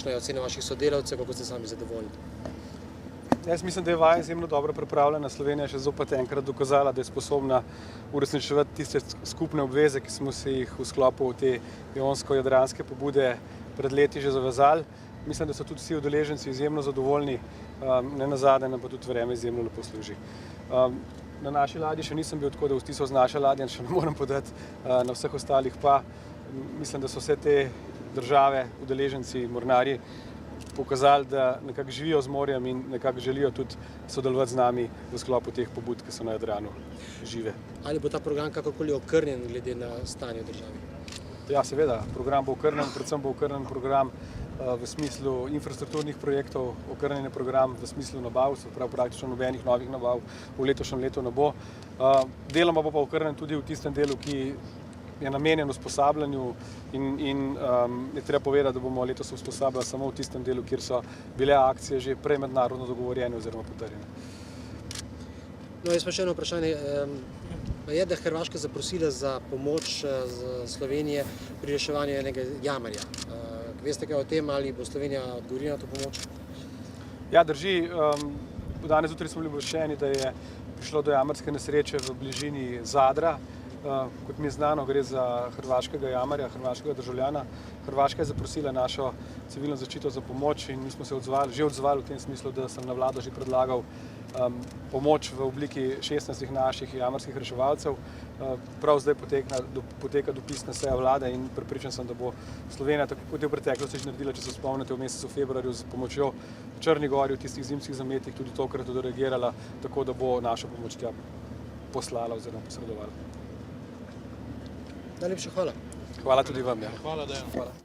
kakšna je ocena vaših sodelavcev, kako ste sami zadovoljni? Jaz mislim, da je vaja izjemno dobro pripravljena. Slovenija je še zopet enkrat dokazala, da je sposobna uresničevati tiste skupne obveze, ki smo si jih v sklopu te jonsko-jadranske pobude pred leti že zavezali. Mislim, da so tudi vsi udeleženci izjemno zadovoljni, ne nazadnje nam pa tudi vreme izjemno lepo služi. Na naši ladji še nisem bil tako, da vstisal z naše ladje, še ne morem podati, na vseh ostalih pa. Mislim, da so vse te države, udeleženci, mornarji pokazali, da nekako živijo z morjem in nekako želijo tudi sodelovati z nami v sklopu teh pobud, ki so na Jadranu žive. Ali bo ta program kakorkoli okrnjen glede na stanje v državi? Ja, seveda, program bo okrnjen, predvsem bo okrnjen program v smislu infrastrukturnih projektov, okrnjen je program v smislu nabav, se pravi praktično nobenih novih nabav v letošnjem letu ne bo. Deloma bo pa okrnjen tudi v tistem delu, ki je namenjen usposabljanju in je treba povedati, da bomo letos usposabljali samo v tistem delu, kjer so bile akcije že prej mednarodno dogovorjene oziroma potrjene. No, jaz pa še eno vprašanje. Je, da je Hrvaška zaprosila za pomoč Slovenije pri reševanju enega jamarja. Veste kaj o tem, ali bo Slovenija odgovorila na to pomoč? Ja, drži. Danes zjutraj smo bili obveščeni, da je prišlo do jamarske nesreče v bližini Zadra. Kot mi je znano, gre za hrvaškega jamarja, hrvaškega državljana. Hrvaška je zaprosila našo civilno zaščito za pomoč in mi smo se že odzvali v tem smislu, da sem na vlado že predlagal pomoč v obliki 16 naših jamarskih reševalcev. Prav zdaj poteka dopisna seja vlade in prepričan sem, da bo Slovenija, tako kot je v preteklosti že naredila, če se spomnite, v mesecu februarju z pomočjo Črni gori v tistih zimskih zametih tudi tokrat odreagirala, tako da bo našo pomoč tja poslala oziroma posredovala. Najlepša hvala. Hvala tudi vam. Hvala, Dejan.